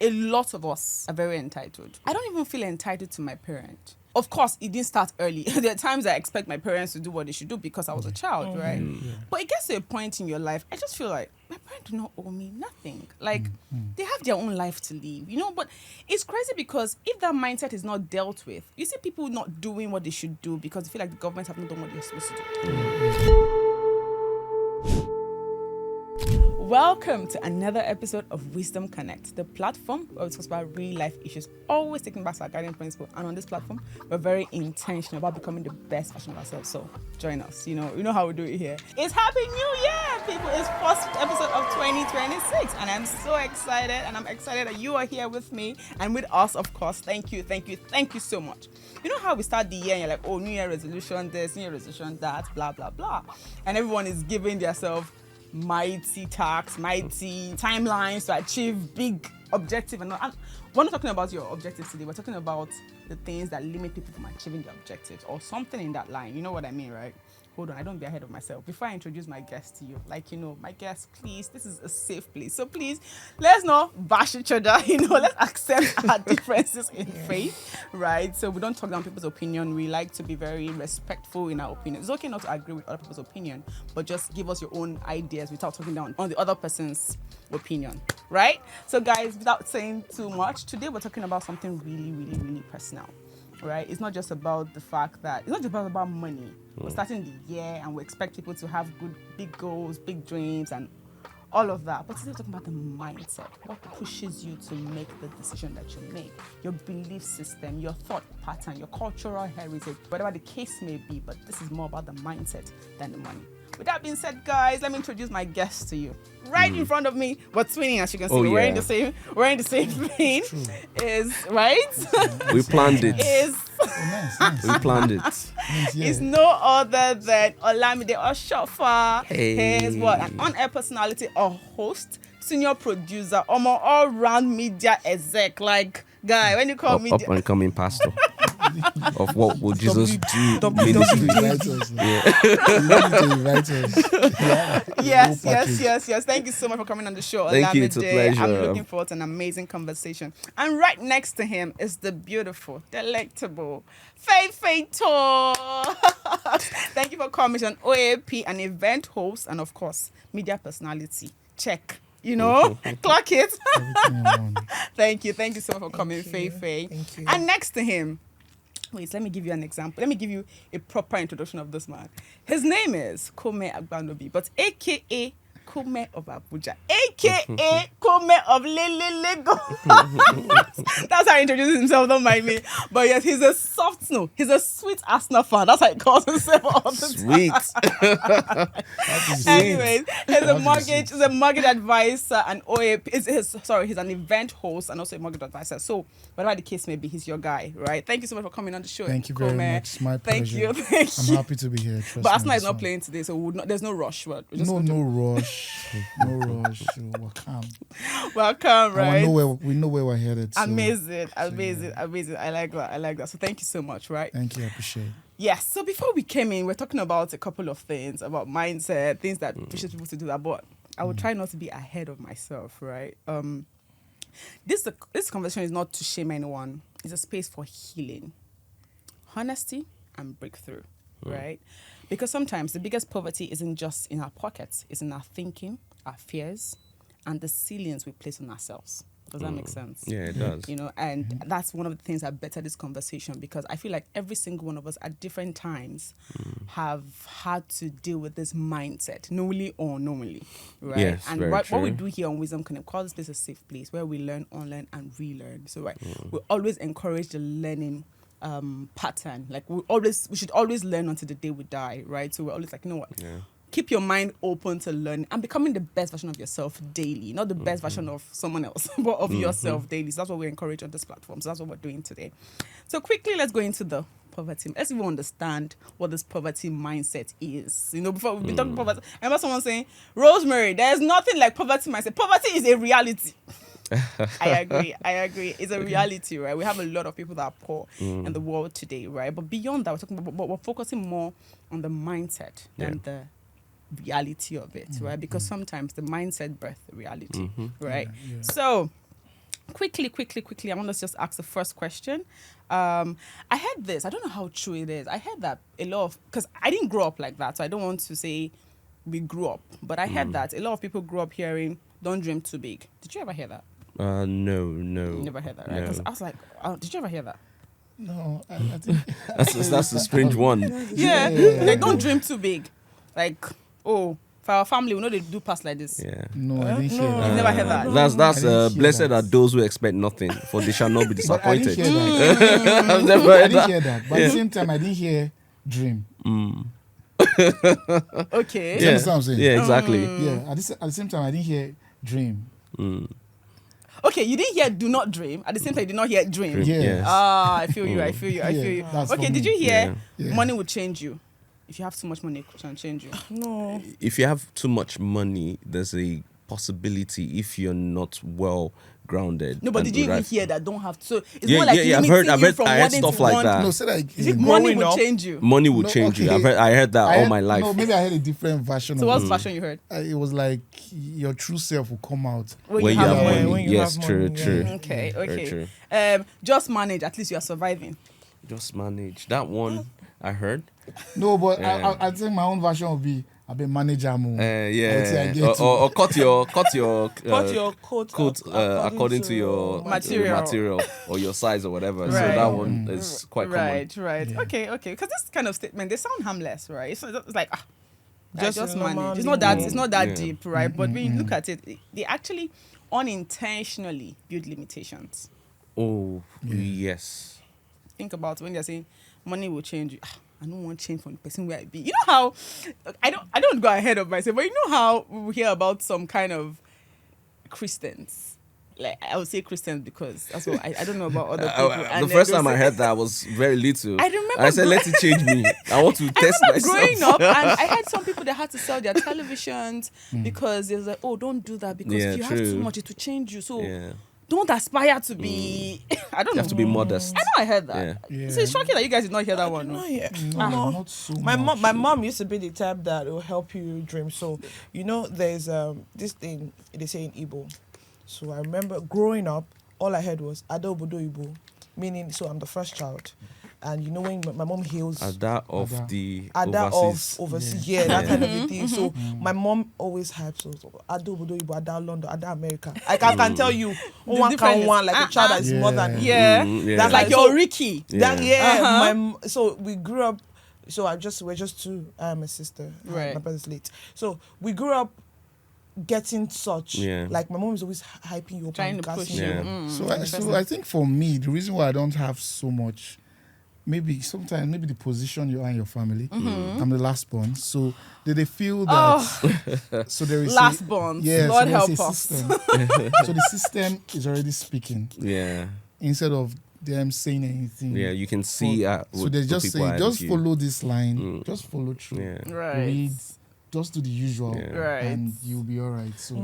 A lot of us are very entitled. I don't even feel entitled to my parent. Of course, it didn't start early. There are times I expect my parents to do what they should do because I was a child, right? But it gets to a point in your life, I just feel like my parents do not owe me nothing. Like, they have their own life to live, you know? But it's crazy because if that mindset is not dealt with, you see people not doing what they should do because they feel like the government have not done what they're supposed to do. Welcome to another episode of Wisdom Connect, the platform where we talk about real life issues, always taking back to our guiding principle. And on this platform, we're very intentional about becoming the best version of ourselves. So join us. You know how we do it here. It's Happy New Year, people! It's first episode of 2026, and I'm so excited. And I'm excited that you are here with me and with us, of course. Thank you so much. You know how we start the year and you're like, oh, New Year resolution this, New Year resolution that, blah blah blah, and everyone is giving themselves mighty tasks, mighty timelines to achieve big objective. And we're not talking about your objectives today. We're talking about the things that limit people from achieving their objectives or something in that line. You know what I mean, right? Hold on, I don't be ahead of myself. Before I introduce my guest to you, my guest, please, this is a safe place. So please, let's not bash each other, let's accept our differences in faith, right? So we don't talk down people's opinion. We like to be very respectful in our opinion. It's okay not to agree with other people's opinion, but just give us your own ideas without talking down on the other person's opinion, right? So guys, without saying too much, today we're talking about something really, really, really personal. Right? It's not just about the fact that it's not just about money. We're starting the year and we expect people to have good, big goals, big dreams, and all of that. But today we're talking about the mindset. What pushes you to make the decision that you make? Your belief system, your thought pattern, your cultural heritage, whatever the case may be. But this is more about the mindset than the money. With that being said, guys, let me introduce my guest to you. Right in front of me, we're twinning, as you can see. We're wearing the same thing. Is right? We planned it. Nice. We planned it. It's no other than Olamide Oshofa. Hey. He's what? An on-air personality, a host, senior producer, all-round media exec. Like, guy, when you call me... Up and coming pastor. Of what will Jesus do? Ministry. Yes. Thank you so much for coming on the show. Thank you. It's a pleasure. I'm looking forward to an amazing conversation. And right next to him is the beautiful, delectable Faye Tor. Thank you for coming. She's an OAP, an event host, and of course, media personality. Check. Clock it. Thank you so much for coming, Faye. Thank you. And next to him, wait, let me give you an example. Let me give you a proper introduction of this man. His name is Kome Agbanobi, but AKA Kome of Abuja, AKA Kome of Lego. That's how he introduces himself, don't mind me. But yes, he's a sweet Arsenal fan. That's how he calls himself all the time. Anyways, he's a mortgage advisor and OAP. He's an event host and also a mortgage advisor. So whatever the case may be, he's your guy, right? Thank you so much for coming on the show. Thank you very much. It's my pleasure. Thank you. I'm happy to be here. But Arsenal is not playing today, so there's no rush. No rush. No rush. We're calm. Welcome, right? We know where we're headed. So. Amazing. I like that. So thank you so much, right? Thank you. I appreciate it. Yes. So before we came in, we're talking about a couple of things, about mindset, things that pushes people to do that. But I will try not to be ahead of myself, right? This conversation is not to shame anyone. It's a space for healing, honesty, and breakthrough, right? Because sometimes the biggest poverty isn't just in our pockets, it's in our thinking, our fears, and the ceilings we place on ourselves. Does that make sense? Yeah, it does. And that's one of the things that better this conversation, because I feel like every single one of us at different times have had to deal with this mindset, knowingly or unknowingly, right? Yes, and what we do here on Wisdom Connect, call this place a safe place where we learn, unlearn, and relearn. So we always encourage the learning pattern. Like we should always learn until the day we die, right? So we're always like, you know what? Yeah. Keep your mind open to learn and becoming the best version of yourself daily, not the best version of someone else, but of yourself daily. So that's what we encourage on this platform. So that's what we're doing today. So quickly, let's go into the poverty. Let's even understand what this poverty mindset is. Before we've been talking poverty, I remember someone saying, Rosemary, there's nothing like poverty mindset. Poverty is a reality. I agree. It's a reality, right? We have a lot of people that are poor in the world today, right? But beyond that, we're focusing more on the mindset than the reality of it, right? Because sometimes the mindset births the reality, right? Yeah. So quickly, I want to just ask the first question. I heard this. I don't know how true it is. I heard that a lot of, because I didn't grow up like that, so I don't want to say we grew up, but I heard that a lot of people grew up hearing, don't dream too big. Did you ever hear that? No. You never heard that, right? Because I was like, did you ever hear that? No, I think That's a strange one. Yeah. Like, don't dream too big. Like, oh, for our family, we know they do pass like this. Yeah. no, I didn't hear You've that. never heard that? That's I didn't hear blessed that. are those who expect nothing, for they shall not be But I didn't disappointed. hear that. I've never I heard didn't that. hear that. But at the same time, I didn't hear dream. Okay. Do you understand what I'm saying? Yeah, exactly. Yeah. At the same time, I didn't hear dream. Okay, you didn't hear do not dream. At the same time, you did not hear dream. Yeah. Yes. I feel you. I feel you. Yeah, that's Okay, for did me. you hear Yeah. money will change you? If you have too much money, it can change you. No. If you have too much money, there's a possibility if you're not well grounded. No, but and did you even right- hear that don't have to? So it's Yeah, more like yeah, I've limiting heard- you from I heard wanting stuff to like want- that. No, say that Is it again. money Growing will up- change you? Money will No, change you. okay. I heard that all my life. No, maybe I heard a different version So of what's it. the fashion you heard? It was like your true self will come out. When you have money. money. When you Yes, have true, money, true. yeah. Okay, Very okay. true. Just manage. At least you are surviving. Just manage. That one I heard. No, but Yeah. I think my own version would be I've been manager more. Yeah. get Or cut your Cut your coat according to your Material. or your size or whatever. So Right. that one is quite Right. Yeah. Okay. Because this kind of statement, they sound harmless, right? It's like Just just normal manage. It's not that. living. It's not that Yeah. deep, right? But when you look at it, they actually unintentionally build limitations. common. Oh, yes. Think about when they're saying money will change you. I don't want change from the person where I be. You know how I don't go ahead of myself, but you know how we hear about some kind of Christians. Like I would say Christians because that's what I don't know about other people. And The then first they'll time I say- heard that I was very little. I remember I said, gro- let it change me. I want to I test remember myself. growing up, and I had some people that had to sell their televisions because they was like, "Oh, don't do that because Yeah, if you have true. too much, it will change you." So Yeah. don't aspire to be. I don't You know. have to be modest. I know I heard that. Yeah. So it's shocking that you guys did not hear that one. No? Not yet. No, No. not so My much. mom used to be the type that will help you dream. So there's this thing they say in Igbo. So I remember growing up, all I heard was Adobodo Igbo, meaning so I'm the first child, and when my mom hails Ada of Ada. the Ada overseas. of overseas, yeah, that kind of a thing. So my mom always hypes us, Adobodo Igbo, Ada London, Ada America. I can tell you, one difference can is- one like a child that is Yeah. more than Yeah. Yeah. That's like So- your Ricky. that. Yeah. Yeah, so we grew up. So we're just two. I am a sister. Right. My brother's late. So we grew up getting such. Yeah. Like my mom is always hyping you up, Trying and to push gassing you. Yeah. Mm, So interesting. I think for me, the reason why I don't have so much, maybe the position you are in your family. I'm the last born, so they feel that. So there is Last born. Yeah, Lord so there's help a us. system. So the system is already speaking Yeah. instead of them saying anything. Yeah, you can see So they just say, just follow this line, just follow through. Yeah. Right. Read, just do the usual, Yeah. Right. and you'll be all right. So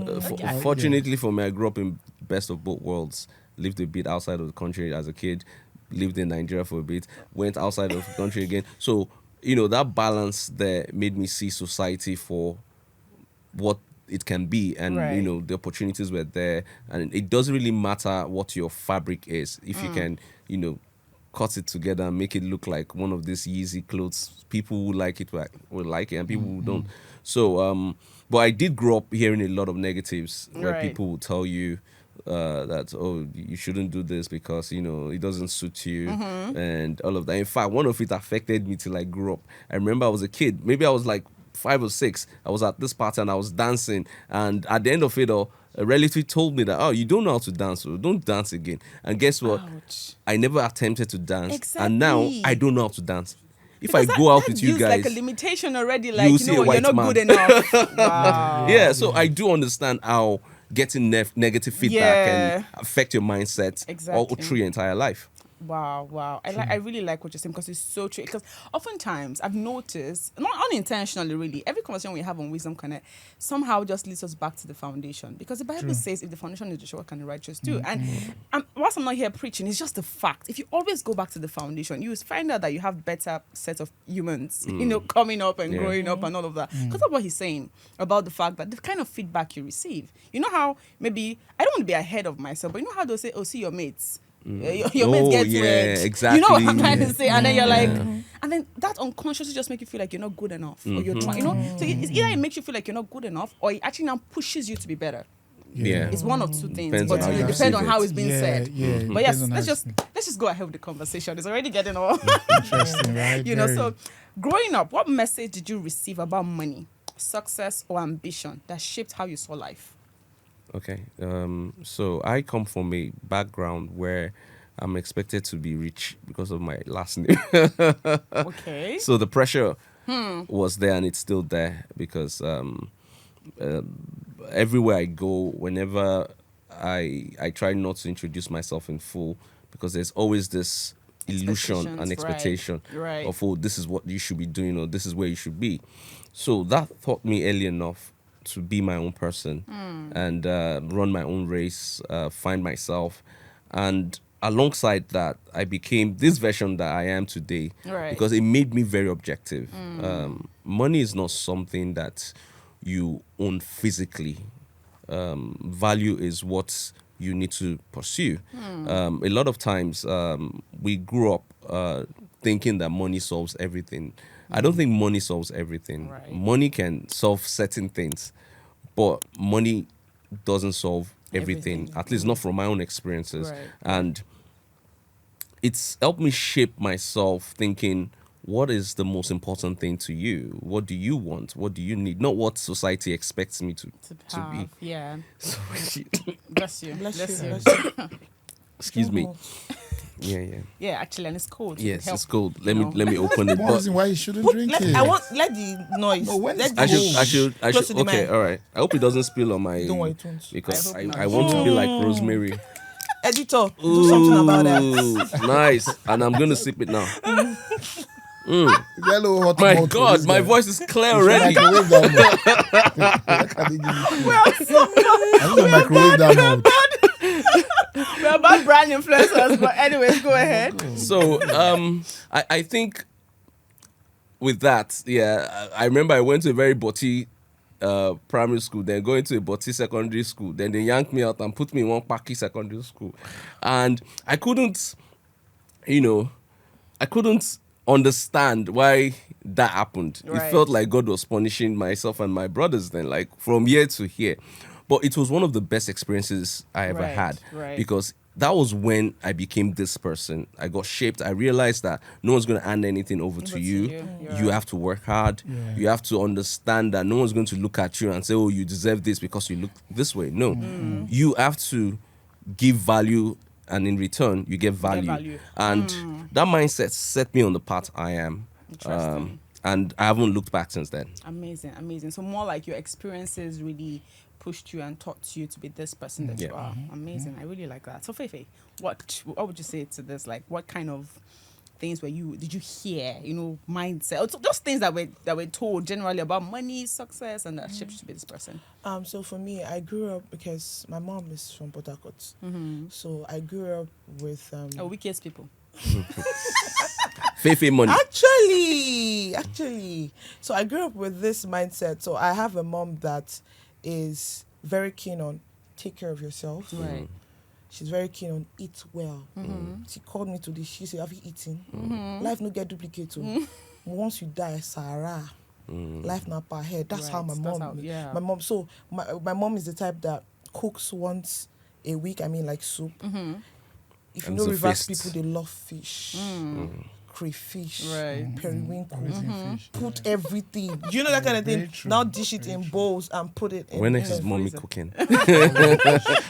Fortunately for me, I grew up in best of both worlds. Lived a bit outside of the country as a kid. Lived in Nigeria for a bit. Went outside of the country again. So, that balance there made me see society for what it can be. And, Right. the opportunities were there. And it doesn't really matter what your fabric is. If you can, cut it together and make it look like one of these Yeezy clothes, people who like it will like it, and people who don't. So, but I did grow up hearing a lot of negatives where Right. people will tell you that, oh, you shouldn't do this because, it doesn't suit you and all of that. In fact, one of it affected me till I grew up. I remember I was a kid, maybe I was like 5 or 6. I was at this party and I was dancing, and at the end of it all, a relative told me that, oh, you don't know how to dance, so don't dance again. And guess what? Ouch. I never attempted to dance, and now Exactly. I don't know how to dance. If Because I go out that with you gives guys, like a limitation already. Like you'll you see know a what, you're white not man. good enough. Wow. yeah, so I do understand how getting negative feedback Yeah. can affect your mindset all Exactly. through your entire life. Wow. I really like what you're saying because it's so true. Because oftentimes I've noticed, not unintentionally really, every conversation we have on Wisdom Connect somehow just leads us back to the foundation. Because the Bible True. says if the foundation is the what can the righteous do? And whilst I'm not here preaching, it's just the fact. If you always go back to the foundation, you will find out that you have better set of humans, coming up and growing up and all of that. Because that's what he's saying about the fact that the kind of feedback you receive. You know how maybe, I don't want to be ahead of myself, but you know how they'll say, oh, see your mates. Your mates get red. Exactly. You know what I'm trying to say? And then you're like, and then that unconsciously just make you feel like you're not good enough. Or you're trying, So it's either it makes you feel like you're not good enough or it actually now pushes you to be better. Yeah. It's one of two things. Depends But on how it you depends receive on it. how it's being said. Yeah. But yes, depends on let's how just go ahead with the conversation. It's already getting all interesting, right? you know. Very. So growing up, what message did you receive about money, success, or ambition that shaped how you saw life? Okay. So I come from a background where I'm expected to be rich because of my last name. Okay. So the pressure was there and it's still there because everywhere I go, whenever I try not to introduce myself in full because there's always this illusion and expectation right. of, oh, this is what you should be doing or this is where you should be. So that taught me early enough to be my own person and run my own race, find myself. And alongside that, I became this version that I am today because it made me very objective. Money is not something that you own physically. Value is what you need to pursue. A lot of times we grew up thinking that money solves everything. I don't think money solves everything. Right. Money can solve certain things, but money doesn't solve everything. At least not from my own experiences. Right. And it's helped me shape myself thinking, what is the most important thing to you? What do you want? What do you need? Not what society expects me to be. Yeah. So, Bless you. Bless you. excuse me. Yeah. Yeah, actually, and it's cold. So Yes, help, it's cold. you know. Let me open it. One But reason why you shouldn't drink it. Let the noise. No, when let it's the I cold. should. Close to the Okay, mic. all right. I hope it doesn't spill on my. Don't worry, it won't. Because I hope I not. want to be like Rosemary. Editor, do something about that. Ooh, nice. And I'm gonna sip it now. Yellow hot My mouth for God, this my guy. voice is clear You should already. microwave that mouth. Why can't they give me food? I need to microwave that mouth. We're bad brand influencers, but anyways, go ahead. So I think with that, I remember I went to a very butty primary school, then going to a butty secondary school, then they yanked me out and put me in one packy secondary school, and I couldn't understand why that happened. Right. It felt like God was punishing myself and my brothers then, like from year to year. But it was one of the best experiences I ever had because that was when I became this person. I got shaped. I realized that no one's going to hand anything over to you. You have to work hard. Yeah. You have to understand that no one's going to look at you and say, oh, you deserve this because you look this way. No. You have to give value, and in return, you get value. And that mindset set me on the path I am. Interesting. And I haven't looked back since then. Amazing. So more like your experiences really pushed you and taught you to be this person that you are. Amazing. I really like that. So Fefe, what would you say to this? Like, what kind of things did you hear? Mindset. So those things that were told generally about money, success, and that shaped you to be this person. So for me, I grew up because my mom is from Port Harcourt. So I grew up with Wickedest people. Fefe money. Actually, so I grew up with this mindset. So I have a mom that is very keen on take care of yourself. Right. She's very keen on eat well. She called me to this. She said, "Have you eaten? Life no get duplicate. Once you die, Sarah. Life not per head." That's how my mom. My mom. So my mom is the type that cooks once a week. I mean, like soup. If you And know the Rivers feast. people, they love fish. Crayfish, Right. periwinkle, Amazing fish. put everything. Do you know that kind of Very thing? true. Now dish it Very in true. bowls and put it in. When next is the mommy freezer. cooking?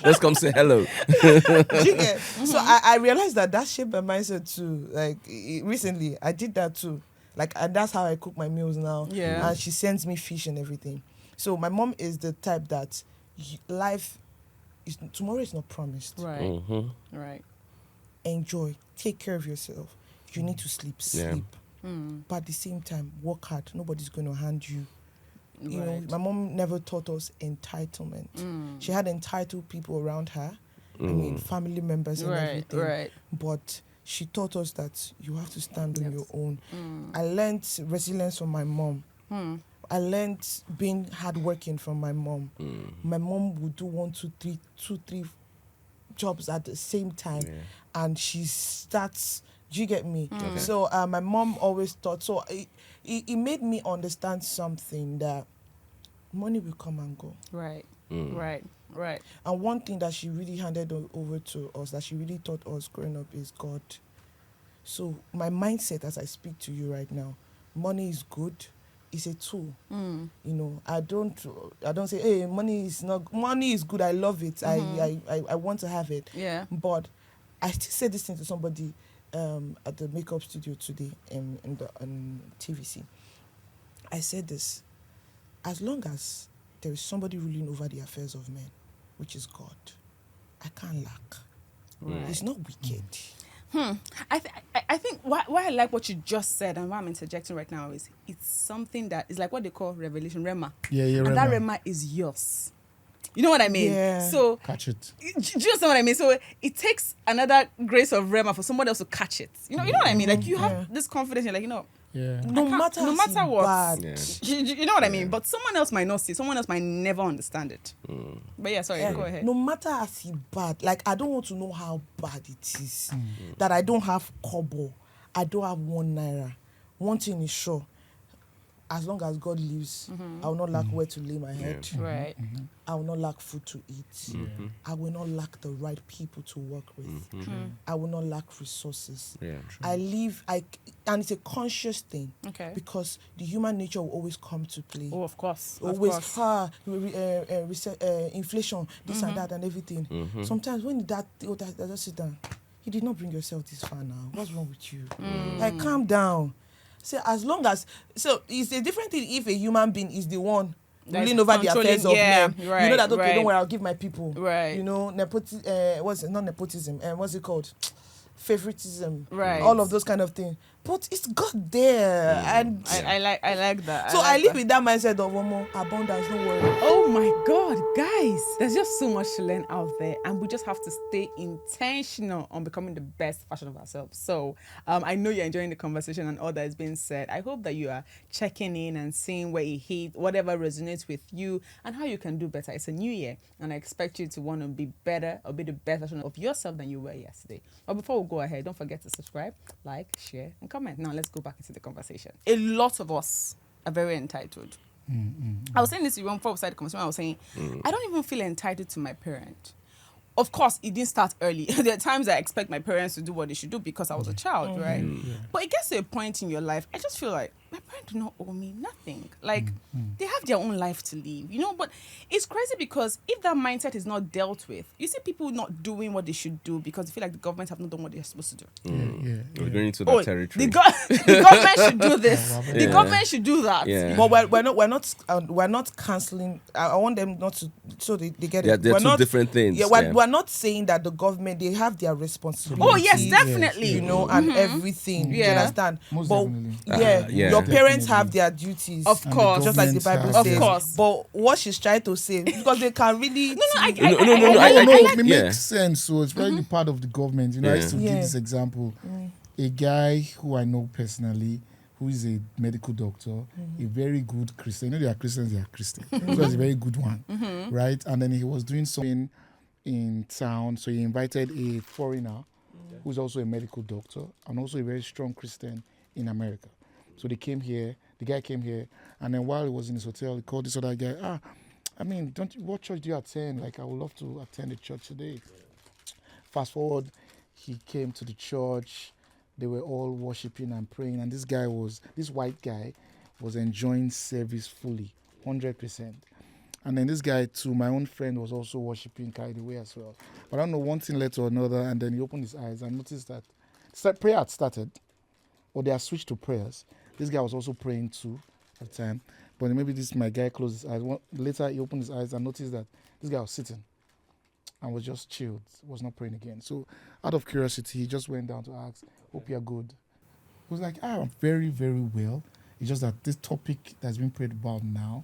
Let's come say hello. Do you get? So I realized that shaped my mindset too. Like recently, I did that too. Like, and that's how I cook my meals now. Yeah. And she sends me fish and everything. So my mom is the type that life is tomorrow is not promised. Right. Mhm. Right. enjoy, take care of yourself. You need to sleep. Yeah. But at the same time, work hard. Nobody's going to hand you. You know, Right. my mom never taught us entitlement. She had entitled people around her. I mean, family members and everything. Right. But she taught us that you have to stand on Yes. your own. I learned resilience from my mom. I learned being hardworking from my mom. My mom would do 1, 2, 3 jobs at the same time, and she starts. Do you get me? So my mom always thought. So it made me understand something, that money will come and go. Right. Right. And one thing that she really handed over to us, that she really taught us growing up, is God. So my mindset as I speak to you right now, money is good. It's a tool. You know, I don't say, hey, money is good. I love it. I want to have it. Yeah. But I still said this thing to somebody at the makeup studio today in TVC. I said this: as long as there is somebody ruling over the affairs of men, which is God, I can't lack. Right. It's not wicked. I think why I like what you just said and why I'm interjecting right now is it's something that is like what they call revelation, Rema. Yeah, And that Rema is yours. You know what I mean? Yeah. Catch So it. do you understand what I mean? So it takes another grace of Rema for somebody else to catch it. You know what I mean? Like you have this confidence, you're like, Yeah. No matter what. bad. Yeah. You know what I mean? But someone else might not see. Someone else might never understand it. But yeah, sorry, go ahead. No matter as he bad, like I don't want to know how bad it is. That I don't have kobo, I don't have 1 naira. One thing is sure: as long as God lives, I will not lack where to lay my head. Right. I will not lack food to eat. I will not lack the right people to work with. I will not lack resources. Yeah. I live, and it's a conscious thing. Okay. Because the human nature will always come to play. Oh, of course. Always inflation, this and that and everything. Sometimes when that just sit down, you did not bring yourself this far now. What's wrong with you? Like, calm down. So as long as, so it's a different thing if a human being is the one That's ruling over the affairs of men. right, You know that, okay, right. don't worry, I'll give my people. Right. You know, what's it? Not nepotism. What's it called? Favoritism. Right. All of those kind of things. But it's God there. And I like that. so I live with that mindset of one more abundance, don't worry. Oh my God, guys, there's just so much to learn out there, and we just have to stay intentional on becoming the best version of ourselves. So I know you're enjoying the conversation and all that is being said. I hope that you are checking in and seeing where it hit, whatever resonates with you, and how you can do better. It's a new year, and I expect you to want to be better or be the best version of yourself than you were yesterday. But before we go ahead, don't forget to subscribe, like, share, and comment. Now let's go back into the conversation. A lot of us are very entitled. I was saying this before we started the conversation. I was saying, I don't even feel entitled to my parent. Of course, it didn't start early. There are times I expect my parents to do what they should do because I was a child, right? But it gets to a point in your life, I just feel like my parents do not owe me nothing. Like, they have their own life to live, you know? But it's crazy because if that mindset is not dealt with, you see people not doing what they should do because they feel like the government have not done what they're supposed to do. We're going into that territory. The government should do this. The government should do that. Yeah. But we're not cancelling. I want them not to, so they get Yeah, it. they're We're two not, different things. Yeah, we're not saying that the government, they have their responsibility. Oh, yes, definitely. You know, and everything. Yeah. You understand? Most But definitely. Yeah. your parents Definitely. have their duties. Of And course. Just like the Bible Of says. course. But what she's trying to say, because they can really. No, I It yeah. makes sense. So it's probably part of the government. You know, I used to Yeah. give this example. A guy who I know personally, who is a medical doctor, a very good Christian. You know, they are Christians, they are Christian. He was a very good one, right? And then he was doing something in town, so he invited a foreigner who's also a medical doctor and also a very strong Christian in America. So they came here, the guy came here, and then while he was in his hotel, he called this other guy, what church do you attend? Like, I would love to attend the church today. Fast forward, he came to the church, they were all worshiping and praying, and this white guy was enjoying service fully, 100%. And then this guy too, my own friend, was also worshiping, carried away as well. But I don't know, one thing led to another, and then he opened his eyes and noticed that prayer had started, or they had switched to prayers. This guy was also praying too at the time. But maybe my guy closed his eyes. Later he opened his eyes and noticed that this guy was sitting. and was just chilled, was not praying again. So out of curiosity, he just went down to ask, hope you're good. He was like, I'm very, very well. It's just that this topic that's been prayed about now,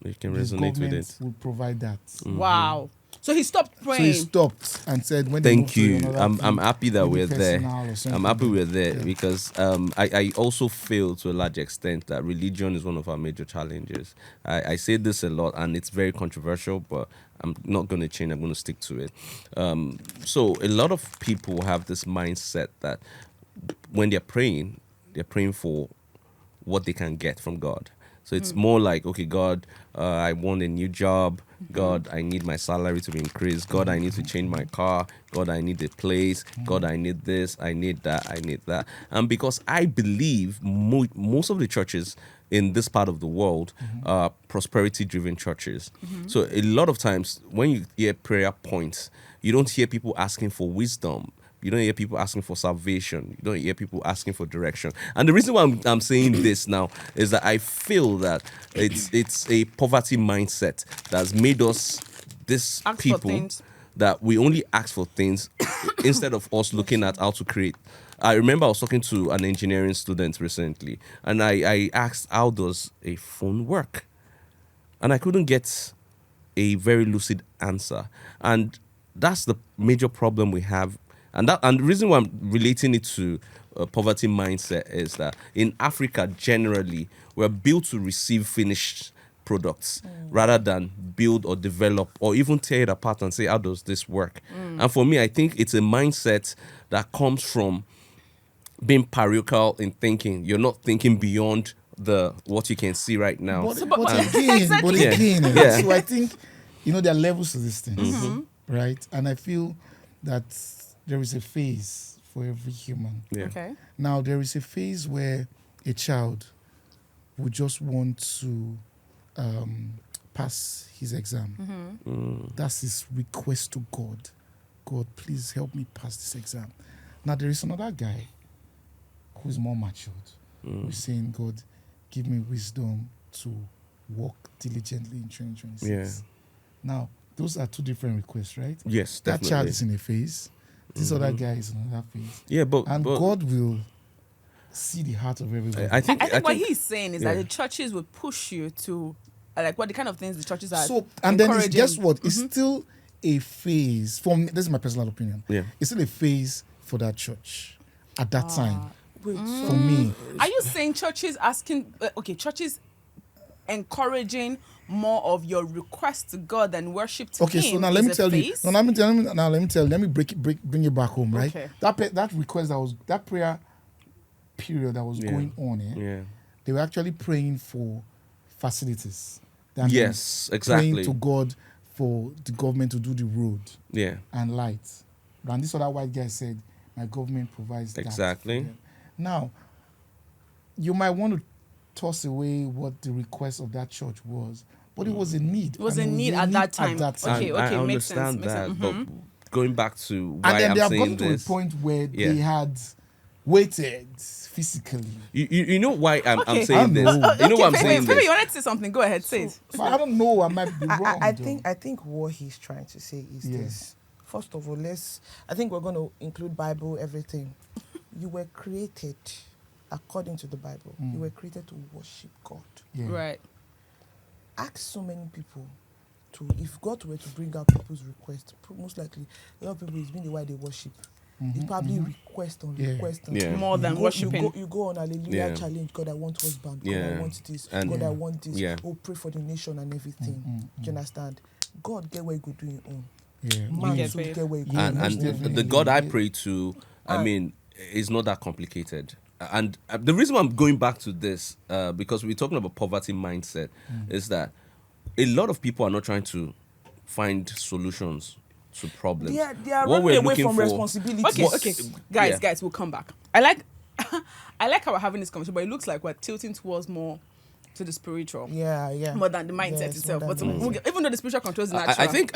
You can this resonate with government it. will provide that. Wow. So he stopped So praying. he stopped and said, when they move Thank to you. another I'm thing, happy that maybe we're there. personal or something. I'm happy we're there Yeah. because I also feel to a large extent that religion is one of our major challenges. I say this a lot and it's very controversial, but I'm not going to change. I'm going to stick to it. So a lot of people have this mindset that when they're praying for what they can get from God. So it's more like, okay, God, I want a new job. God, I need my salary to be increased. God, I need to change my car. God, I need a place. God, I need this. I need that. I need that. And because I believe most of the churches in this part of the world are prosperity-driven churches. So a lot of times when you hear prayer points, you don't hear people asking for wisdom. You don't hear people asking for salvation. You don't hear people asking for direction. And the reason why I'm saying this now is that I feel that it's a poverty mindset that's made us this Ask for people things. that we only ask for things instead of us looking at how to create. I remember I was talking to an engineering student recently, and I asked, how does a phone work? And I couldn't get a very lucid answer. And that's the major problem we have. And the reason why I'm relating it to poverty mindset is that in Africa, generally, we're built to receive finished products rather than build or develop or even tear it apart and say, how does this work? And for me, I think it's a mindset that comes from being parochial in thinking. You're not thinking beyond what you can see right now. But again, Yeah. so I think, there are levels to these things, right? And I feel that there is a phase for every human. Yeah. Okay. Now, there is a phase where a child would just want to pass his exam. That's his request to God. God, please help me pass this exam. Now, there is another guy who is more matured, who's saying, God, give me wisdom to walk diligently in 2026. Yeah. Now, those are two different requests, right? Yes, That definitely. child is in a phase. This other guy is in another phase. Yeah, but God will see the heart of everybody. I think what he's saying is that the churches would push you to, what the kind of things the churches are and then encouraging. guess what? It's still a phase. This is my personal opinion. Yeah. It's still a phase for that church at that time. Wait, For me, Are you saying churches asking, churches encouraging more of your request to God than worship to Him? so now let me tell you. phase? No, let me tell you. Now let me tell you. Let me bring you back home, right? Okay. That request that prayer period that was going on. yeah. They were actually praying for facilities. than Yes, exactly. praying to God for the government to do the road Yeah. and lights. And this other white guy said, my government provides that. Exactly. for them." Now, you might want to toss away what the request of that church was, but it was a need. It was and a need at that time. Okay, I makes understand sense. that, but going back to why And then they I'm have saying gotten to a this, point where Yeah. they had waited physically. you know why I'm Okay. saying this. I know. You know why I'm Wait, saying Phoebe, this. you wanted to say something? Go ahead, say it. But I don't know. I might be wrong. I though. think what he's trying to say is Yeah. this. First of all, I think we're going to include Bible, everything. You were created, according to the Bible, you were created to worship God. Yeah. Right. Ask so many people if God were to bring out people's requests, most likely a lot of people, it's been the why they worship. It's probably request on Yeah. request on Yeah. More than worshiping. You go on Hallelujah Yeah. challenge. God, I want husband. God, I Yeah. want this. And- God, I want this. Yeah. Oh, pray for the nation and everything. Do you understand? God, get where you go do your own. Yeah. Man, get so paid. get where you go. Yeah, and most and definitely. the God I pray to, I mean, is not that complicated. And the reason why I'm going back to this, because we're talking about poverty mindset, is that a lot of people are not trying to find solutions to problems. They are What running we're away looking from for- responsibility. Okay. Yeah. Guys, we'll come back. I like how we're having this conversation, but it looks like we're tilting towards more to the spiritual. Yeah. More than the mindset Yes, itself. more But than the mindset. even though the spiritual controls the natural, I think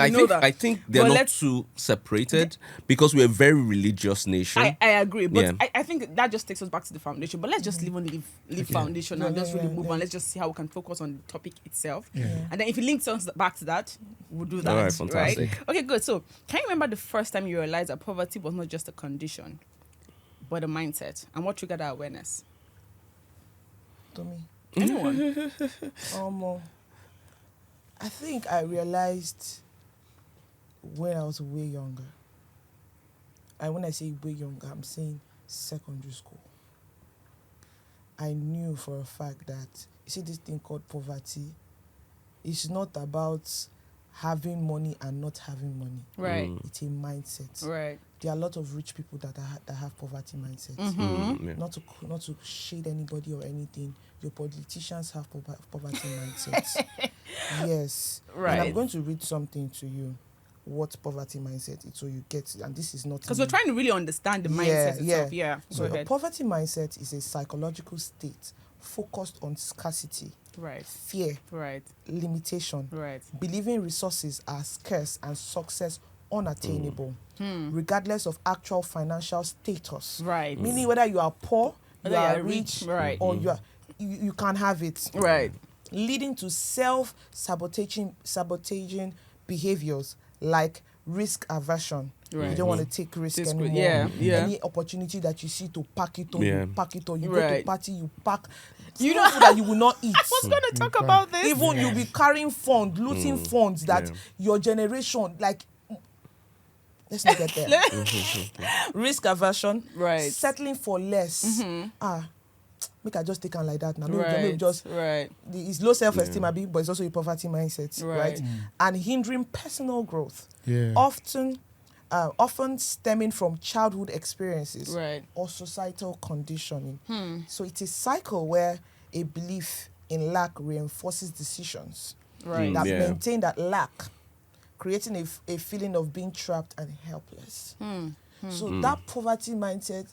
they're But not let's- too separated because we're a very religious nation. I agree, but Yeah. I think that just takes us back to the foundation. But let's just leave foundation and just really move on. Let's just see how we can focus on the topic itself. Yeah. And then if it links us back to that, we'll do that. All right, Right? fantastic. Okay, good. So can you remember the first time you realized that poverty was not just a condition, but a mindset? And what triggered that awareness? To me. Anyone? I think I realized when I was way younger. And when I say way younger, I'm saying secondary school. I knew for a fact that, you see this thing called poverty, it's not about having money and not having money. Right. It's a mindset. Right. There are a lot of rich people that have poverty mindsets. Mm-hmm. Not to shade anybody or anything. Your politicians have poverty mindsets. Yes. Right. And I'm going to read something to you. What poverty mindset is, so you get it. And this is not Because we're trying to really understand the mindset itself. Yeah. So Go a ahead. poverty mindset is a psychological state focused on scarcity, Right. fear, Right. limitation, Right. believing resources are scarce and success unattainable, regardless of actual financial status. Right. Meaning whether you are poor, you Whether are you're rich, right. or you can't have it. Right. Leading to self-sabotaging behaviors like risk aversion. Right. You don't want to take risk Risk, anymore. yeah, yeah. Any opportunity that you see to pack it on, Yeah. you pack it on. You go Right. to party, you pack. You You know- know that you will not eat. I was going to talk Okay. about this. Even you'll be carrying funds, looting funds that Yeah. your generation, like, let's not get there. Risk aversion, Right. settling for less. Make I just take on like that now. Maybe just Right. it's low self-esteem, but it's also a poverty mindset, Right. right? And hindering personal growth, Yeah. often stemming from childhood experiences Right. or societal conditioning. So it's a cycle where a belief in lack reinforces decisions Right. that Yeah. maintain that lack, creating a feeling of being trapped and helpless. So that poverty mindset,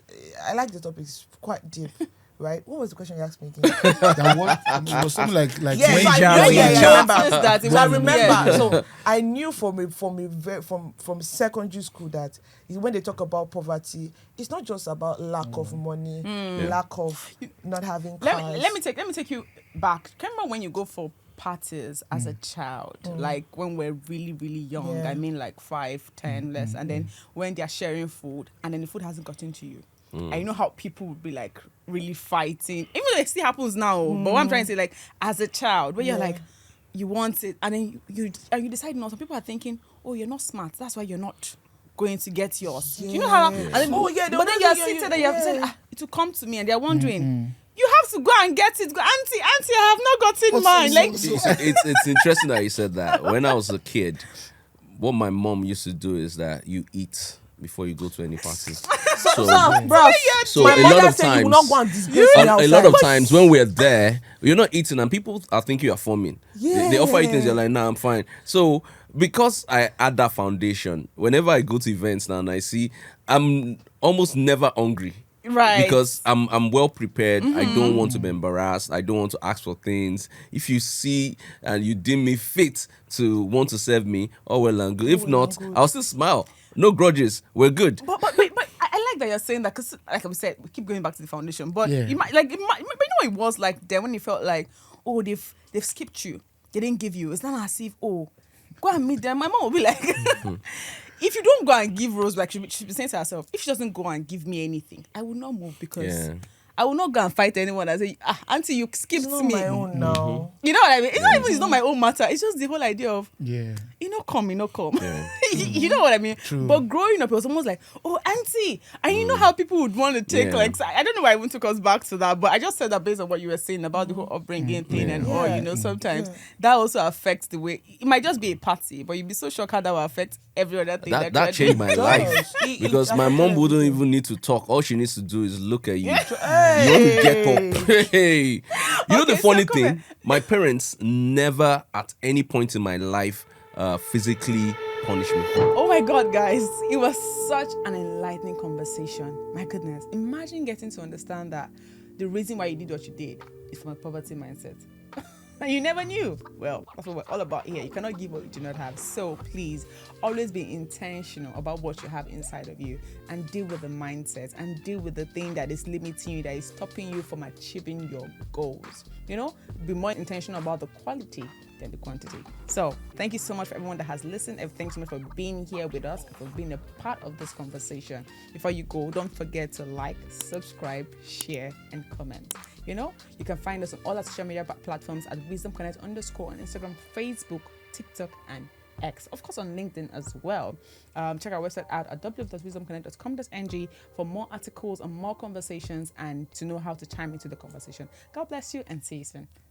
I like the topic, it's quite deep, right? What was the question you asked me again? That what it was something like Yes, when I you- know, yeah, yeah, yeah. remember. Noticed that it So I was- remember. yeah. So I knew from secondary school that when they talk about poverty, it's not just about lack of money, lack of not having cars. Let me take you back. Can you remember when you go for parties as a child, like when we're really, really young? Yeah. I mean, like 5, 10, less, and then when they're sharing food, and then the food hasn't gotten to you. And you know how people would be like really fighting, even though it still happens now. But what I'm trying to say, like as a child, where you're Yeah. like, you want it, and then you decide not. Some people are thinking, oh, you're not smart, that's why you're not going to get yours. You know how? And then, Oh, yeah, but then you're sitting there, you have said, it will come to me, and they're wondering. You have to go and get it. Go, auntie, I have not gotten mine. Like, It's interesting that you said that. When I was a kid, what my mom used to do is that you eat before you go to any parties. So Bro, So my a lot mother of said you will not times- go and disgrace me a outside. lot of times when we're there, you're not eating and people are thinking you're forming. They offer you things, you're like, nah, I'm fine. So because I had that foundation, whenever I go to events now and I see, I'm almost never hungry. Right. Because I'm well prepared. I don't want to be embarrassed. I don't want to ask for things. If you see and you deem me fit to want to serve me, oh well and good. If not, I'll still smile. No grudges. We're good. But I like that you're saying that, because like I said, we keep going back to the foundation. But Yeah. you might but you know it was like then when you felt like, oh, they've skipped you, they didn't give you. It's not as if, oh, go and meet them. My mom will be like, if you don't go and give Rose, like she'll be saying to herself, if she doesn't go and give me anything, I will not move, because Yeah. I will not go and fight anyone and say, auntie, you skipped It's not me. my own now. You know what I mean? It's not even, it's not my own matter. It's just the whole idea of, Yeah. you know, come. Yeah. You know what I mean? True. But growing up, it was almost like, oh, auntie. And you know how people would want to take, Yeah. like, I don't know why I even took us back to that, but I just said that based on what you were saying about the whole upbringing thing and all, you know, sometimes that also affects the way, it might just be a party, but you'd be so shocked how that will affect every other thing. That you're changed doing. my life. It Because my affected mom wouldn't everything. even need to talk. All she needs to do is look at you. You want to get up. Hey. You know the Okay, funny so come thing? here. My parents never at any point in my life physically punished me. Oh my God, guys. It was such an enlightening conversation. My goodness. Imagine getting to understand that the reason why you did what you did is from a poverty mindset. And you never knew. Well, that's what we're all about here. You cannot give what you do not have. So please always be intentional about what you have inside of you and deal with the mindset and deal with the thing that is limiting you, that is stopping you from achieving your goals. You know, be more intentional about the quality than the quantity. So thank you so much for everyone that has listened. And thanks so much for being here with us and for being a part of this conversation. Before you go, don't forget to like, subscribe, share, and comment. You know, you can find us on all our social media platforms at Wisdom Connect _ on Instagram, Facebook, TikTok, and X. Of course, on LinkedIn as well. Check our website out at www.wisdomconnect.com.ng for more articles and more conversations and to know how to chime into the conversation. God bless you and see you soon.